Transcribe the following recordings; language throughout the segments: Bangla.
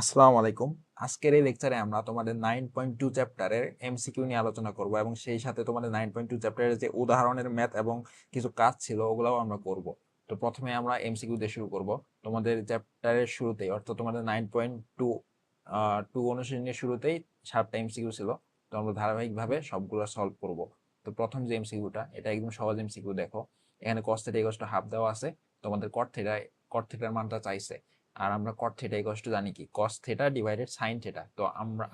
আসসালামু আলাইকুম। আজকের এই লেকচারে আমরা তোমাদের 9.2 চ্যাপ্টারের এমসিকিউ নিয়ে আলোচনা করব এবং সেই সাথে তোমাদের 9.2 চ্যাপ্টারের যে উদাহরণের ম্যাথ এবং কিছু কাজ ছিল ওগুলাও আমরা করব। তো প্রথমে আমরা এমসিকিউ দিয়ে শুরু করব। তোমাদের চ্যাপ্টারের শুরুতেই অর্থাৎ তোমাদের 9.2 অনুশীলনের শুরুতেই 7টা এমসিকিউ ছিল। তো আমরা ধারাবাহিকভাবে সবগুলো সলভ করব। তো প্রথম যে এমসিকিউটা এটা একদম সহজ এমসিকিউ। দেখো এখানে cos θ = হাফ দেওয়া আছে, তোমাদের cot θ এর মানটা চাইছে। আর আমরা cot θ = জানি কি cos θ ডিভাইডেড sin θ। তো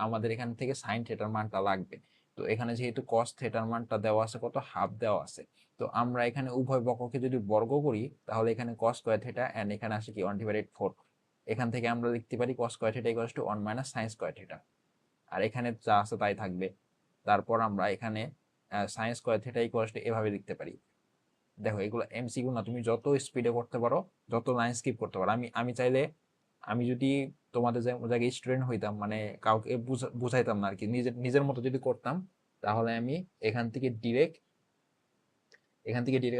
আমাদের এখান থেকে sin θ এর মানটা লাগবে। তো এখানে যেহেতু cos θ এর মানটা দেওয়া আছে কত, হাফ দেওয়া আছে। তো আমরা এখানে উভয় পক্ষকে যদি বর্গ করি তাহলে এখানে cos স্কয়ার θ এন্ড এখানে আসে কি 1/4। এখান থেকে আমরা লিখতে পারি cos স্কয়ার θ = 1 - sin স্কয়ার θ। আর এখানে যা আছে তাই থাকবে। তারপর আমরা এখানে sin স্কয়ার θ এভাবে লিখতে পারি। দেখো এগুলো এমসিকিউ না, তুমি যত স্পিডে করতে পারো, যত লাইন স্কিপ করতে পারো। আমি চাইলে, আমি যদি তোমাদের জায়গায় স্টুডেন্ট হইতাম, মানে কাউকে বুঝাইতাম না আর কি, নিজের নিজের মতো যদি করতাম, তাহলে আমি এখান থেকে ডিরেক্ট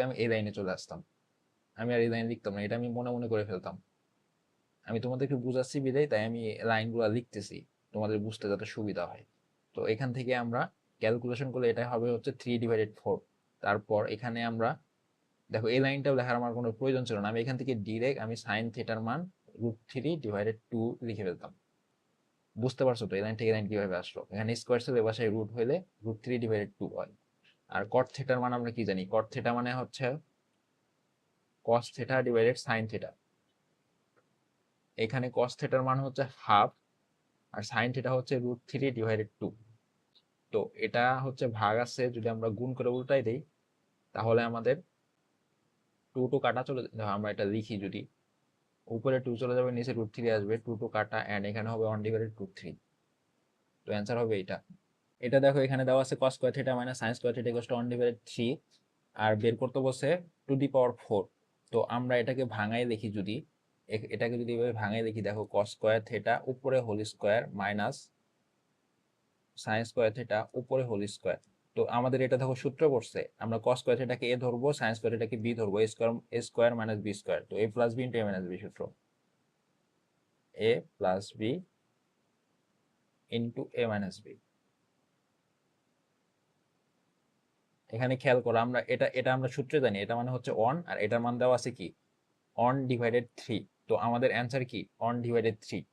আমি এই লাইনে চলে আসতাম। আমি আর এই লাইন লিখতাম না, এটা আমি মনে মনে করে ফেলতাম। আমি তোমাদেরকে বুঝাচ্ছি বিদায় তাই আমি লাইনগুলো লিখতেছি, তোমাদের বুঝতে যাতে সুবিধা হয়। তো এখান থেকে আমরা ক্যালকুলেশন করলে এটা হবে হচ্ছে 3/4। তারপর এখানে আমরা, দেখো এই লাইনটাও লেখার আমার কোনো প্রয়োজন ছিল না, আমি এখান থেকে ডিরেক্ট আমি সাইন থিটার মান √3/2 লিখে ফেলতাম। বুঝতে পারছো তো এই লাইন থেকে লাইন কিভাবে আসলো? এখানে স্কোয়ার ছিল, এ বাসায় রুট হইলে √3/2 হয়। আর কট থিটার মান আমরা কি জানি? কট থিটা মানে হচ্ছে cos theta divided sine theta. এখানে কস থিটার মান হচ্ছে হাফ, আর সাইন থিটা হচ্ছে √3/2। তো এটা হচ্ছে ভাগ আছে, যদি আমরা গুণ করে উল্টাই দেই তাহলে আমাদের টু টু কাটা চলে, দেখো আমরা এটা লিখি, যদি উপরে 2 চলে যাবে, নিচে √3 আসবে, 2 2 কাটা, এন্ড এখানে হবে 1/√3। তো অ্যান্সার হবে এটা। এটা দেখো এখানে দেওয়া আছে cos square theta minus sin square theta = 1/3, আর বের করতে বসে টু দি পাওয়ার 4। তো আমরা এটাকে ভাঙাই লিখি, যদি এটাকে যদি এভাবে ভাঙাই লিখি, দেখো cos স্কয়ার থিটা উপরে whole square minus sin square theta উপরে হোল স্কয়ার। তো আমাদের এটা দেখো সূত্র পড়ছে, আমরা cos স্কয়ার থিটাকে a ধরবো, sin স্কয়ার থিটাকে b ধরবো, a square minus b square. তো a plus b into a minus b সূত্র, a plus b into a minus b। এখানে খেয়াল করো, আমরা এটা এটা আমরা সূত্রে জানি, এটা মানে হচ্ছে 1, আর এটার মান দেওয়া আছে কি 1/3। তো আমাদের অ্যান্সার কি 1/3।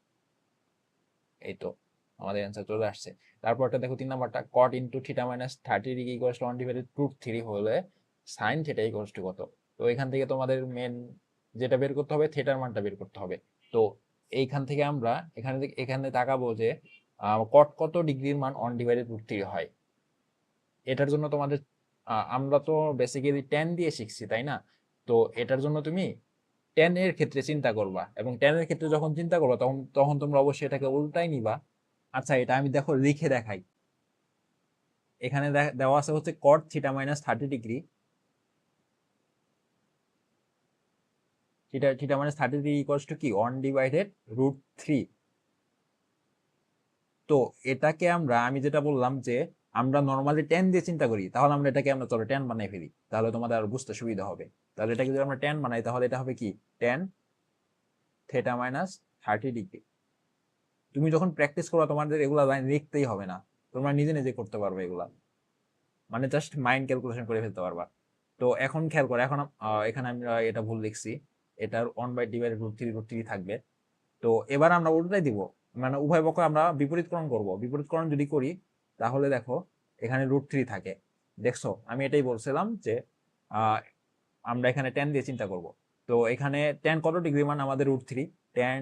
এই তো আমাদের অ্যান্সার চলে আসছে। তারপরটা দেখো 3 নাম্বারটা, cot into theta minus 30 degree = 1/√3 হলে সাইন থিটা কত? তো এখান থেকে তোমাদের মেন যেটা বের করতে হবে, থিটার মানটা বের করতে হবে। তো এইখান থেকে আমরা এখানে তাকাবো যে cot কত ডিগ্রির মান 1/√3 হয়। এটার জন্য তোমাদের আমরা তো বেসিক্যালি টেন দিয়ে শিখছি, তাই না? তো এটার জন্য তুমি টেন এর ক্ষেত্রে চিন্তা করবা, এবং টেন এর ক্ষেত্রে যখন চিন্তা করবা তখন তখন তোমরা অবশ্যই এটাকে উল্টাই নিবা। আচ্ছা এটা আমি দেখো লিখে দেখাই। এখানে দেওয়া আছে হচ্ছে cot theta minus 30 degree, theta theta minus 30 degree equals to কি 1/√3। তো এটাকে আমরা, আমি যেটা বললাম যে আমরা নর্মালি টেন দিয়ে চিন্তা করি, তাহলে আমরা এটাকে আমরা চলো টেন বানাই ফেলি, তাহলে তোমাদের আর বুঝতে সুবিধা হবে। তাহলে এটাকে যদি আমরা টেন বানাই তাহলে এটা হবে কি টেন থিটা মাইনাস 30 ডিগ্রি। তুমি যখন প্র্যাকটিস করো তোমাদের এগুলা লাইন লিখতেই হবে না, তোমরা নিজে নিজে করতে পারবে এগুলা, মানে জাস্ট মাইন্ড ক্যালকুলেশন করে ফেলতে পারবা। তো এখন খেয়াল করো, এখন এখানে আমরা এটা ভুল লিখছি, এটার 1/√3 থাকবে। তো এবার আমরা উল্টাই দিব, মানে উভয় পক্ষ আমরা বিপরীতকরণ করব। বিপরীতকরণ যদি করি তাহলে দেখো এখানে √3 থাকে। দেখছো আমি এটাই বলছিলাম যে আমরা এখানে টেন দিয়ে চিন্তা করব। তো এখানে টেন কত ডিগ্রি মান আমাদের √3, টেন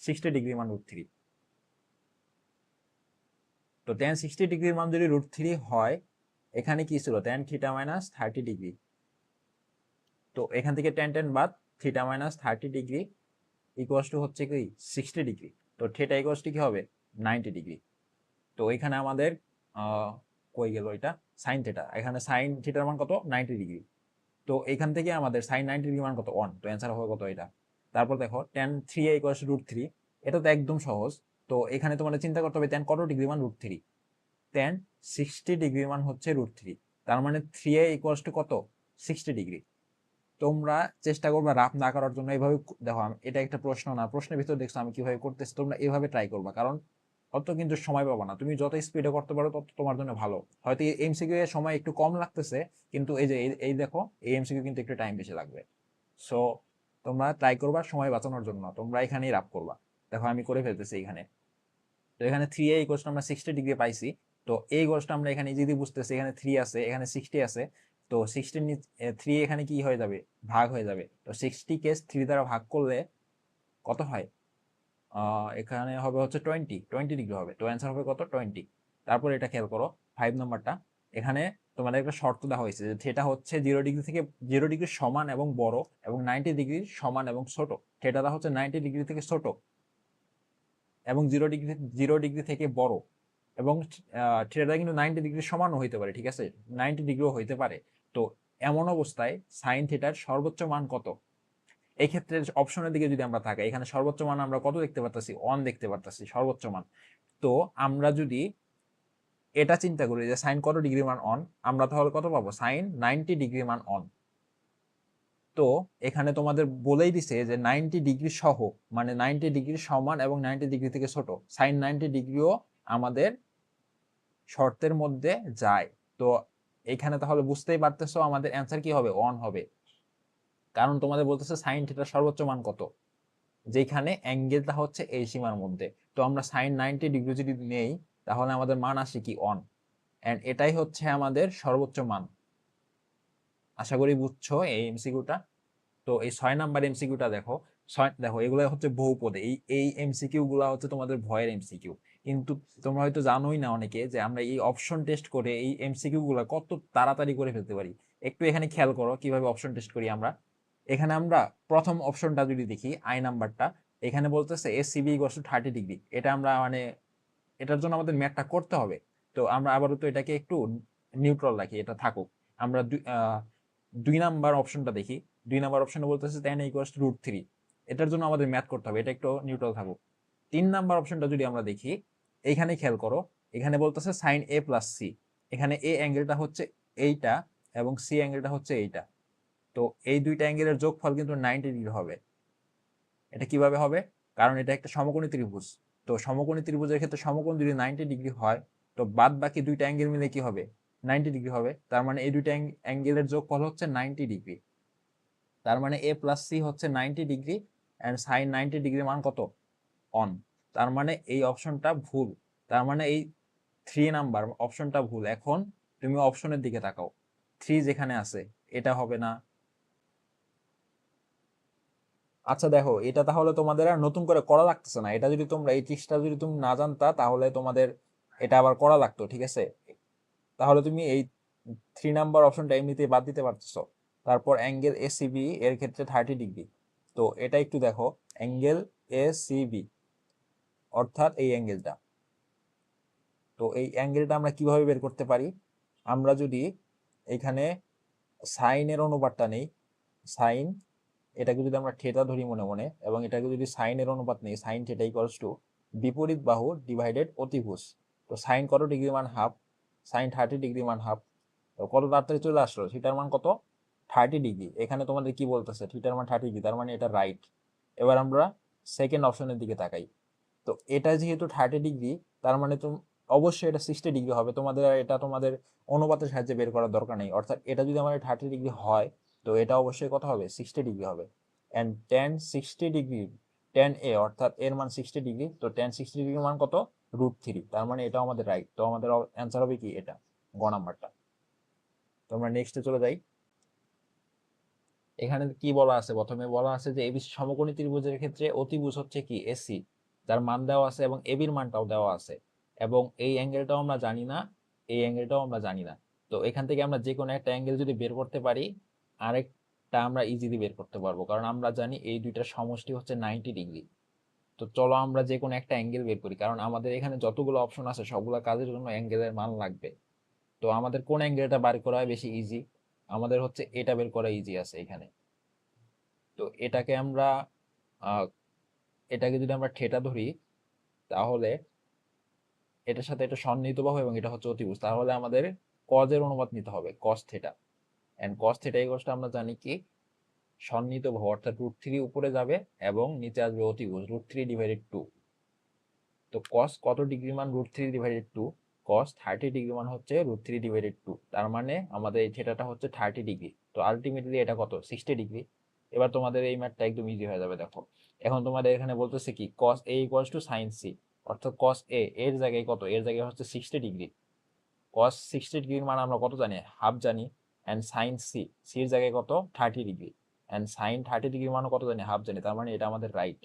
60 ডিগ্রি মান √3। তো টেন 60 ডিগ্রির মান যদি √3 হয়, এখানে কি ছিল টেন থিটা মাইনাস 30 ডিগ্রি। তো এখান থেকে টেন টেন বাদ, theta minus 30 degree equals to হচ্ছে কি 60 ডিগ্রি। তো থিটা ইকুয়ালস টু কি হবে 90 ডিগ্রি। তো এখানে আমাদের কই গেল এটা, সাইন থিটা, এখানে সাইন থিটার মান কত 90 ডিগ্রি। তো এখান থেকে আমাদের সাইন 90 ডিগ্রি মান কত 1। তো অ্যান্সার হবে কত এটা। তারপর দেখো টেন থ্রি ইকুয়ালস টু √3, এটা তো একদম সহজ। তো এখানে তোমাদের চিন্তা করতে হবে টেন কত ডিগ্রি মান √3, টেন 60 ডিগ্রি মান হচ্ছে √3। তার মানে 3a ইকুয়ালস টু কত 60 ডিগ্রি। তো তোমরা চেষ্টা করবা রাফ না করার জন্য। এইভাবে দেখো, এটা একটা প্রশ্ন না, প্রশ্নের ভিতর দেখছো আমি কিভাবে করতেছি, তোমরা এইভাবে ট্রাই করবা, কারণ অত কিন্তু সময় পাবা না। তুমি যত স্পিডে করতে পারো তত তোমার জন্য ভালো। হয়তো এই এমসিকিউ এর সময় একটু কম লাগতেছে, কিন্তু এই যে এই দেখো, এই এমসিকিউ কিন্তু একটু টাইম বেশি লাগবে। সো তোমরা ট্রাই করবা সময় বাঁচানোর জন্য, তোমরা এখানেই রাফ করবা। দেখো আমি করে ফেলতেছি এখানে। তো এখানে 3a ইকুয়ালস আমরা 60 ডিগ্রি পাইছি। তো এই ইকুয়ালসটা আমরা এখানে ইজিলি বুঝতেছি, এখানে 3 আছে, এখানে 60 আছে। তো 60 3 এখানে কি হয়ে যাবে, ভাগ হয়ে যাবে। তো 60 কে 3 দ্বারা ভাগ করলে কত হয়, এখানে হবে হচ্ছে 20 ডিগ্রি হবে। তো অ্যান্সার হবে কত, 20। তারপর এটা খেয়াল করো 5 নাম্বারটা। এখানে তোমাদের একটা শর্ত দেওয়া হয়েছে যে থিটা হচ্ছে 0 ডিগ্রি থেকে 0 ডিগ্রি সমান এবং বড়, এবং 90 ডিগ্রি সমান এবং ছোট। থিটাটা হচ্ছে 90 ডিগ্রি থেকে ছোট এবং 0 ডিগ্রি থেকে বড়, এবং থিটাটা কিন্তু 90 ডিগ্রি সমানও হইতে পারে, ঠিক আছে, 90 ডিগ্রিও হইতে পারে। তো এমন অবস্থায় সাইন থিটার সর্বোচ্চ মান কত? এই ক্ষেত্রে অপশনের দিকে যদি আমরা থাকি, এখানে সর্বোচ্চ মান আমরা কত দেখতে পারতেছি, 1 দেখতে পারতেছি সর্বোচ্চ মান। তো আমরা যদি এটা চিন্তা করি যে সাইন কত ডিগ্রি মান অন, আমরা তাহলে কত পাবো, সাইন 90 ডিগ্রি মান অন। তো এখানে তোমাদের বলেই দিছে যে 90 ডিগ্রি সহ, মানে 90 ডিগ্রি সমান এবং 90 ডিগ্রি থেকে ছোট, সাইন 90 ডিগ্রিও আমাদের শর্তের মধ্যে যায়। তো এখানে তাহলে বুঝতেই পারতেছো আমাদের অ্যান্সার কি হবে, 1 হবে। কারণ তোমাদের বলতেছে সাইন থিটার সর্বোচ্চ মান কত, যেখানে অ্যাঙ্গেলটা হচ্ছে এই সীমার মধ্যে। তো আমরা সাইন 90 ডিগ্রি যদি নেই, তাহলে আমাদের মান আসে কি, 1। এন্ড এটাই হচ্ছে আমাদের সর্বোচ্চ মান। আশা করি বুঝছো এই এমসিকিউটা। তো এই 6 নাম্বার এমসিকিউটা দেখো, দেখো এগুলো হচ্ছে বহুপদে। এই এমসিকিউ গুলা হচ্ছে তোমাদের ভয়ের এমসিকিউ, কিন্তু তোমরা হয়তো জানোই না অনেকে যে আমরা এই অপশন টেস্ট করে এই এমসিকিউ গুলা কত তাড়াতাড়ি করে ফেলতে পারি। একটু এখানে খেয়াল করো কিভাবে অপশন টেস্ট করি আমরা। এখানে আমরা প্রথম অপশনটা যদি দেখি, আই নাম্বারটা, এখানে বলতেছে এ সিবি ইকুয়ালস টু 30 ডিগ্রি। এটা আমরা মানে এটার জন্য আমাদের ম্যাথটা করতে হবে। তো আমরা আবারও তো এটাকে একটু নিউট্রাল রাখি, এটা থাকুক। আমরা 2 নাম্বার অপশনটা দেখি। 2 নাম্বার অপশনে বলতেছে tan ইকুয়ালস টু √3। এটার জন্য আমাদের ম্যাথ করতে হবে, এটা একটু নিউট্রাল থাকুক। 3 নাম্বার অপশনটা যদি আমরা দেখি, এইখানে খেয়াল করো, এখানে বলতেছে সাইন এ প্লাস সি। এখানে এ অ্যাঙ্গেলটা হচ্ছে এইটা এবং সি অ্যাঙ্গেলটা হচ্ছে এইটা। তো এই দুইটা অ্যাঙ্গেলের যোগফল কিন্তু 90 ডিগ্রি হবে। এটা কিভাবে হবে, কারণ এটা একটা সমকোণী ত্রিভুজ। তো সমকোণী ত্রিভুজের ক্ষেত্রে সমকোণ যদি 90 ডিগ্রি হয়, তো বাদ বাকি দুইটা অ্যাঙ্গেল মিলে কি হবে, 90 ডিগ্রি হবে। তার মানে এই দুইটা অ্যাঙ্গেলের যোগফল হচ্ছে 90 ডিগ্রি। তার মানে এ প্লাস সি হচ্ছে 90 ডিগ্রি, অ্যান্ড সাইন 90 ডিগ্রি মান কত, অন। তার মানে এই অপশনটা ভুল। তার মানে এই 3 নাম্বার অপশনটা ভুল। এখন তুমি অপশনের দিকে তাকাও, 3 যেখানে আছে এটা হবে না। আচ্ছা দেখো, এটা তাহলে তোমাদের আর নতুন করে করা লাগতেছে না। এটা যদি তোমরা এই ট্রিক্সটা যদি তুমি না জানতা, তাহলে তোমাদের এটা আবার করা লাগতো, ঠিক আছে। তাহলে তুমি এই 3 নাম্বার অপশনটা এমনিতেই বাদ দিতে পারতেছো। তারপর অ্যাঙ্গেল এ সিবি এর ক্ষেত্রে 30 ডিগ্রি। তো এটা একটু দেখো, অ্যাঙ্গেল এ সিবি অর্থাৎ এই অ্যাঙ্গেলটা। তো এই অ্যাঙ্গেলটা আমরা কিভাবে বের করতে পারি, আমরা যদি এখানে সাইনের অনুপাতটা নেই, সাইন, এটাকে যদি আমরা থিটা ধরি মনে মনে, এবং এটাকে যদি সাইনের অনুপাত নেই, সাইন থিটা ইকুয়ালস টু বিপরীত বাহু ডিভাইডেড অতিভুজ। তো সাইন কত ডিগ্রি মান, হাফ, সাইন 30 ডিগ্রি মান হাফ। তো কত তাড়াতাড়ি চলে আসলো, থিটার মান কত, 30 ডিগ্রি। এখানে তোমাদের কি বলতেছে, থিটার মান 30 ডিগ্রি, তার মানে এটা রাইট। এবার আমরা সেকেন্ড অপশনের দিকে তাকাই। তো এটা যেহেতু 30 ডিগ্রি, তার মানে তুমি অবশ্যই এটা 60 ডিগ্রি হবে। তোমাদের এটা তোমাদের অনুপাতের সাহায্যে বের করার দরকার নেই। অর্থাৎ এটা যদি আমাদের 30 ডিগ্রি হয়, তো এটা অবশ্যই কত হবে, 60 ডিগ্রি হবে। And tan 60 degree, tan a অর্থাৎ এর মান 60 ডিগ্রি, তো tan 60 ডিগ্রি মান কত, √3। তার মানে এটা আমাদের রাইট। তো আমাদের অ্যান্সার হবে কি, এটা গ নাম্বারটা। তো আমরা নেক্সটে চলে যাই। এখানে কি বলা আছে, প্রথমে বলা আছে যে এবি সমকোণী ত্রিভুজের ক্ষেত্রে অতিভুজ হচ্ছে কি এসি, যার মান দেওয়া আছে এবং এবির মানটাও দেওয়া আছে, এবং এই অ্যাঙ্গেলটাও আমরা জানি না, এই অ্যাঙ্গেলটাও আমরা জানি না। তো এখান থেকে আমরা যে কোনো একটা অ্যাঙ্গেল যদি বের করতে পারি, আরেকটা আমরা ইজিলি বের করতে পারবো, কারণ আমরা জানি এই দুইটার সমষ্টি হচ্ছে 90 ডিগ্রি। তো চলো আমরা যে কোনো একটা অ্যাঙ্গেল বের করি, কারণ আমাদের এখানে যতগুলো অপশন আছে সবগুলো কাজের জন্য অ্যাঙ্গেলের মান লাগবে। তো আমাদের কোন অ্যাঙ্গেলটা বের করা বেশি ইজি, আমাদের হচ্ছে এটা বের করা ইজি আছে এখানে। তো এটাকে আমরা আহ, এটাকে যদি আমরা থিটা ধরি, তাহলে এটার সাথে এটা সন্নিহিত বাহু এবং এটা হচ্ছে অতিভুজ, তাহলে আমাদের কজের অনুপাত নিতে হবে, cos theta. And cos theta equals আমরা জানি কি, সন্নিহিতভাবে, অর্থাৎ √3 উপরে যাবে এবং নিচে আসবে অতিভুজ √3/2। তো কস কত ডিগ্রি মান √3/2? কস 30 ডিগ্রি মান হচ্ছে √3/2। তার মানে আমাদের এই থিটাটা হচ্ছে 30 ডিগ্রি। তো আলটিমেটলি এটা কত? 60 ডিগ্রি। এবার তোমাদের এই ম্যাথটা একদম ইজি হয়ে যাবে। দেখো এখন তোমাদের এখানে বলতেছে কি cos A = sin C, অর্থাৎ cos A এর জায়গায় কত? এর জায়গায় হচ্ছে 60 ডিগ্রি। cos 60 ডিগ্রির মান আমরা কত জানি? হাফ জানি। এন্ড sin C, C এর জায়গায় কত? 30 ডিগ্রি। এন্ড sin 30 ডিগ্রির মানও কত জানি? হাফ জানি। তার মানে এটা আমাদের রাইট।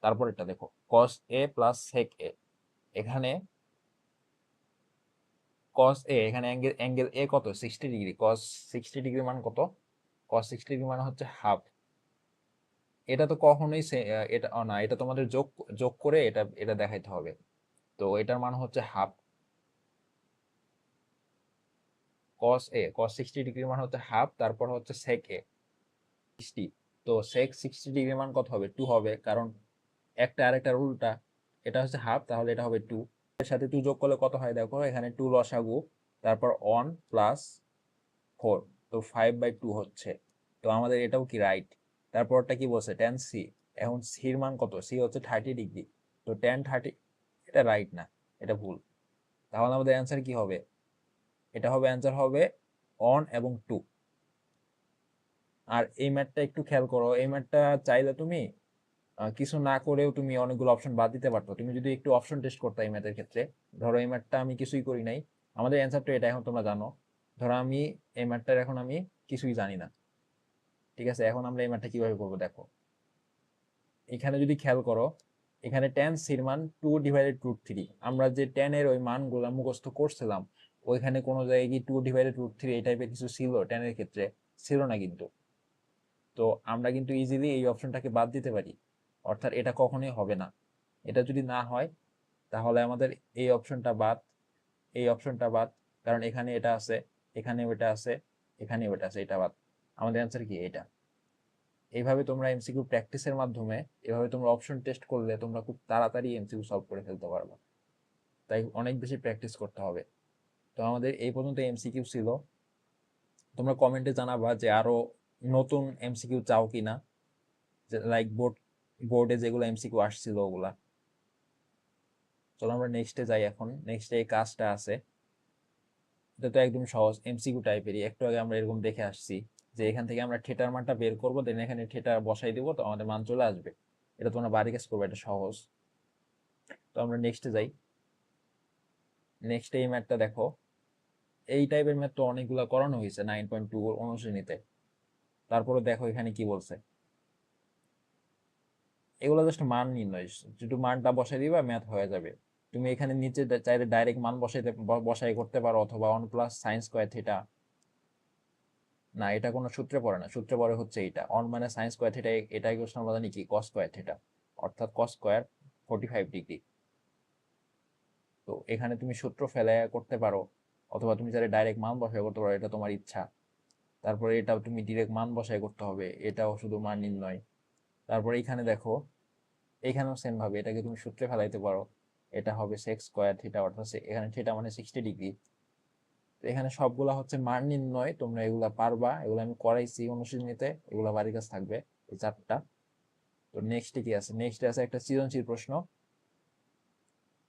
তারপর এটা দেখো cos A + sec A। এখানে cos A, এখানে অ্যাঙ্গেল A কত? 60 ডিগ্রি। cos 60 ডিগ্রি মান কত? cos 60 ডিগ্রি মান হচ্ছে হাফ। এটা তো কখনোই এটা না, এটা তোমাদের যোগ যোগ করে এটা এটা দেখাইতে হবে। তো এটার মান হচ্ছে হাফ। cos 60 ডিগ্রি মান হচ্ছে হাফ, তারপর হচ্ছে sec A 60। তো sec 60 ডিগ্রি মান কত হবে? 2 হবে, কারণ একটা আরেকটার উল্টা। এটা হচ্ছে হাফ, তাহলে এটা হবে 2। এর সাথে 2 যোগ করলে কত হয়? দেখো এখানে 2 লসাগু, তারপর 1 + 4, তো 5/2 হচ্ছে। তো আমাদের এটাও কি রাইট? তারপরটা কি বলছে? tan c। এখন c এর মান কত? c হচ্ছে 30 ডিগ্রি। তো tan 30, এটা রাইট না, এটা ভুল। তাহলে আমাদের অ্যান্সার কি হবে? এটা হবে, অ্যান্সার হবে 1 এবং 2। আর এই ম্যাথটা একটু খেয়াল করো, এই ম্যাথটা চাইলে তুমি কিছু না করেও তুমি অনেকগুলো অপশন বাদ দিতে পারতো। তুমি যদি একটু অপশন টেস্ট করতে এই ম্যাথের ক্ষেত্রে। ধরো এই ম্যাথটা আমি কিছুই করি নাই, আমাদের অ্যান্সার তো এটা, এখন তোমরা জানো। ধরো আমি এই ম্যাথটার এখন আমি কিছুই জানি না, ঠিক আছে? এখন আমরা এই ম্যাথটা কিভাবে করবো দেখো। এখানে যদি খেয়াল করো, এখানে tan c এর মান 2/√3। আমরা যে tan এর ওই মানগুলো মুখস্থ করছিলাম, ওইখানে কোনো জায়গায় কি 2/√3 এই টাইপের কিছু ছিল tan এর ক্ষেত্রে? ছিল না কিন্তু। তো আমরা কিন্তু ইজিলি এই অপশনটাকে বাদ দিতে পারি, অর্থাৎ এটা কখনোই হবে না। এটা যদি না হয় তাহলে আমাদের এই অপশনটা বাদ, এই অপশনটা বাদ, কারণ এখানে এটা আছে, এখানে ওটা আছে, এখানে ওটা আছে, এটা বাদ। আমাদের অ্যান্সার কি? এটা। এইভাবে তোমরা এমসিকিউ প্র্যাকটিসের মাধ্যমে, এভাবে তোমরা অপশন টেস্ট করলে তোমরা খুব তাড়াতাড়ি এমসিকিউ সলভ করে ফেলতে পারবে। তাই অনেক বেশি প্র্যাকটিস করতে হবে। তো আমাদের এই পর্যন্ত এমসিকিউ ছিল। তোমরা কমেন্টে জানাবা যে আরো নতুন এমসিকিউ চাও কিনা, যে লাইক বোর্ডে যেগুলো এমসিকিউ আসছিল ওগুলা। চলো আমরা নেক্সটে যাই। এখন নেক্সটে এই কাজটা আছে, এটা তো একদম সহজ এমসিকিউ টাইপেরই। একটু আগে আমরা এরকম দেখে আসছি যে এখান থেকে আমরা থিটার মানটা বের করবো, দেন এখানে থিটা বসাই দিব, তো আমাদের মান চলে আসবে। এটা তোমরা বাড়ি কাজ করবে, এটা সহজ। তো আমরা নেক্সটে যাই। নেক্সটে এই ম্যাথটা দেখো, এই টাইপের ম্যাথ তো অনেকগুলো করানো হয়েছে 9.2 অনুশ্রেণীতে। তারপরে দেখো এখানে কি বলছে, এগুলো জাস্ট মান নির্ণয়, শুধু মানটা বসাই দিবা, ম্যাথ হয়ে যাবে। তুমি এখানে নিচে চাইলে ডাইরেক্ট মান বসাই করতে পারো, অথবা 1 + sin² θ। না, এটা কোনো সূত্রে পড়ে না, সূত্রে পড়ে হচ্ছে এইটা 1 - sin²θ। এটা ইকুয়েশন আমরা জানি কি? cos²θ, অর্থাৎ cos² 45 ডিগ্রি। তো এখানে তুমি সূত্র ফেলে করতে পারো, অথবা তুমি চাইলে ডাইরেক্ট মান বসাই করতে পারো, এটা তোমার ইচ্ছা। তারপরে এটাও তুমি ডিরেক্ট মান বসাই করতে হবে, এটাও শুধু মান নির্ণয়। তারপরে এখানে দেখো, এখানেও সেম ভাবে এটাকে তুমি সূত্রে ফেলাইতে পারো। এটা হবে sec²θ, অর্থাৎ এখানে থিটা মানে 60 ডিগ্রি। তো এখানে সবগুলা হচ্ছে মান নির্ণয়, তোমরা এগুলা পারবা, এগুলো আমি করাইছি অনুশীলনীতে, এগুলা বাড়ির কাছে থাকবে এই 4টা। তো নেক্সটে কি আছে? নেক্সটে আছে একটা সৃজনশীল প্রশ্ন,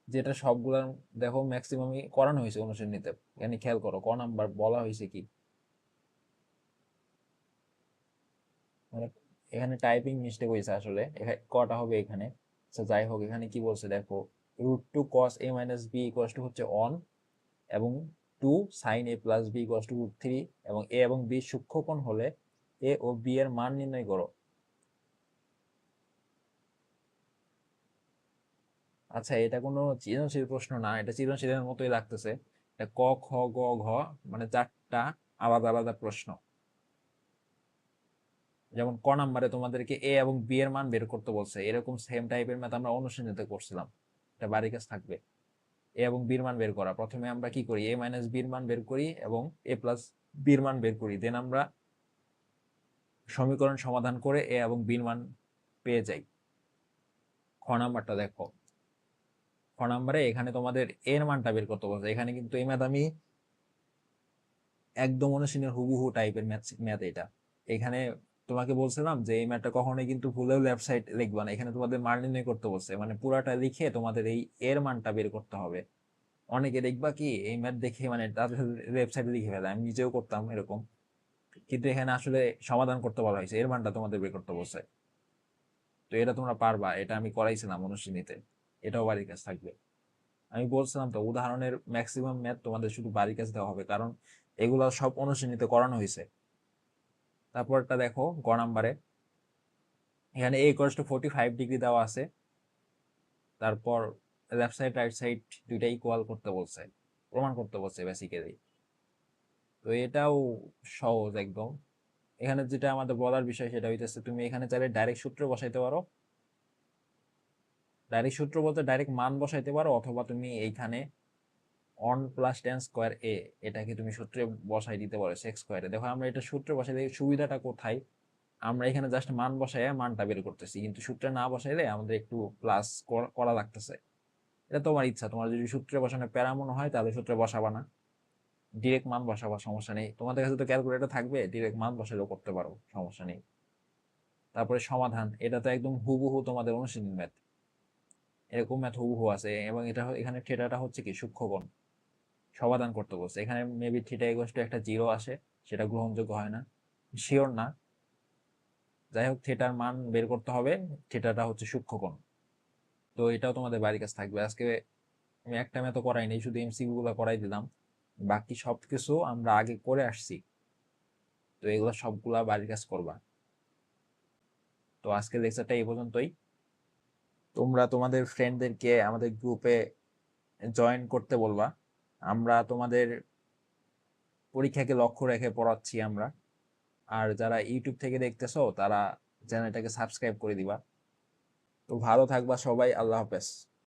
যেটা সবগুলা দেখো ম্যাক্সিমামই করানো হয়েছে অনুশীলনীতে। এখানে খেয়াল করো ক নাম্বার বলা হয়েছে কি, মানে এখানে টাইপিং মিস্টেক হয়েছে আসলে, এখানে কটা হবে এখানে। আচ্ছা যাই হোক, এখানে কি বলছে দেখো, √2 cos A - B = হচ্ছে 1, এবং 2 sin A + B = √3, এবং A এবং B সূক্ষ্মকোণ হলে A ও B এর মান নির্ণয় করো। আচ্ছা, এটা কোনো সৃজনশীল প্রশ্ন না, এটা সৃজনশীলের মতোই লাগতেছে। এটা ক, খ, গ, ঘ, মানে 4টা আলাদা আলাদা প্রশ্ন। যেমন ক নাম্বারে তোমাদেরকে এ এবং বি এর মান বের করতে বলছে, এরকম সেম টাইপের ম্যাথ আমরা অনুশীলনীতে করছিলাম। এটা বাড়ির কাছে থাকবে। এ এবং বির মান বের করা, প্রথমে আমরা কি করি? A - বির মান বের করি এবং A + বির মান বের করি, দেন আমরা সমীকরণ সমাধান করে এ এবং বির মান পেয়ে যাই। খ নাম্বারটা দেখো, খ নাম্বারে এখানে তোমাদের এর মানটা বের করতে বলছে। এখানে কিন্তু এই ম্যাথ আমি একদম অনুশীলনের হুবহু টাইপের ম্যাথ এটা। এখানে তোমাকে বলছিলাম যে এই ম্যাথটা কখনোই কিন্তু ভুলেও লেফট সাইড লিখবা না, এখানে তোমাদের মান নির্ণয় করতে বলছে, মানে পুরাটা লিখে তোমাদের এই এর মানটা বের করতে হবে। অনেকে দেখবা কি এই ম্যাথ দেখে মানে তাদের লেফট সাইডে লিখে ফেলে, আমি নিজেও করতাম এরকম, কিন্তু এখানে আসলে সমাধান করতে বলা হয়েছে, এর মানটা তোমাদের বের করতে বলছে। তো এটা তোমরা পারবা, এটা আমি করাইছিলাম অনুশীলনীতে, এটাও বাড়ির কাছে থাকবে। আমি বলছিলাম তো উদাহরণের ম্যাক্সিমাম ম্যাথ তোমাদের শুধু বাড়ির কাছে দেওয়া হবে, কারণ এগুলো সব অনুশীলনীতে করানো হয়েছে। তারপরটা দেখো গ নাম্বারে, এখানে a = 45 ডিগ্রি দেওয়া আছে, তারপর লেফট সাইড রাইট সাইড দুইটা ইকুয়াল করতে বলছে, প্রমাণ করতে বলছে বেসিক্যালি। তো এটাও সহজ একদম। এখানে যেটা আমাদের বলার বিষয় সেটা হইতেছে তুমি এখানে চাইলে ডাইরেক্ট সূত্র বসাইতে পারো, ডাইরেক্ট সূত্র বলতে ডাইরেক্ট মান বসাইতে পারো, অথবা তুমি এইখানে অন প্লাস টেন স্কোয়ার এ এটাকে তুমি সূত্রে বসাই দিতে পারো সেক্স স্কোয়ারে। দেখো আমরা এটা সূত্রে বসাই দিই, সুবিধাটা কোথায়, আমরা এখানে জাস্ট মান বসাইয়া মানটা বের করতেছি, কিন্তু সূত্রে না বসাইলে আমাদের একটু প্লাস করা লাগতেছে। এটা তোমার ইচ্ছা, তোমার যদি সূত্রে বসানো প্যারা মনে হয় তাহলে সূত্রে বসাবা না, ডিরেক্ট মান বসাবা, সমস্যা নেই। তোমাদের কাছে তো ক্যালকুলেটর থাকবে, ডিরেক্ট মান বসালেও করতে পারো, সমস্যা নেই। তারপরে সমাধান, এটা তো একদম হুবহু তোমাদের অনুশীলনী ম্যাথ, এরকম ম্যাথ হুবহু আছে, এবং এটা এখানে থিটাটা হচ্ছে কি সূক্ষ্মকোণ, সমাধান করতে বলছে। এখানে মেবি থিটা ইকুয়ালস টু একটা জিরো আসে, সেটা গ্রহণযোগ্য হয় না, শিওর না। যাই হোক থিটার মান বের করতে হবে, থিটাটা হচ্ছে সূক্ষ্মকোণ। তো এটাও তোমাদের বাড়ির কাছে থাকবে। আজকে আমি একটা ম্যাথও করাই নাই, শুধু এমসিকিউ গুলো করাই দিলাম, বাকি সবকিছু আমরা আগে করে আসছি। তো এগুলো সবগুলা বাড়ির কাজ করবা। তো আজকের লেকচারটা এই পর্যন্তই। তোমরা তোমাদের ফ্রেন্ডদেরকে আমাদের গ্রুপে জয়েন করতে বলবা, আমরা তোমাদের পরীক্ষাকে লক্ষ্য রেখে পড়াচ্ছি আমরা। আর যারা ইউটিউব থেকে দেখতেছো তারা চ্যানেলটাকে সাবস্ক্রাইব করে দিবা। তো ভালো থাকবা সবাই, আল্লাহ হাফেজ।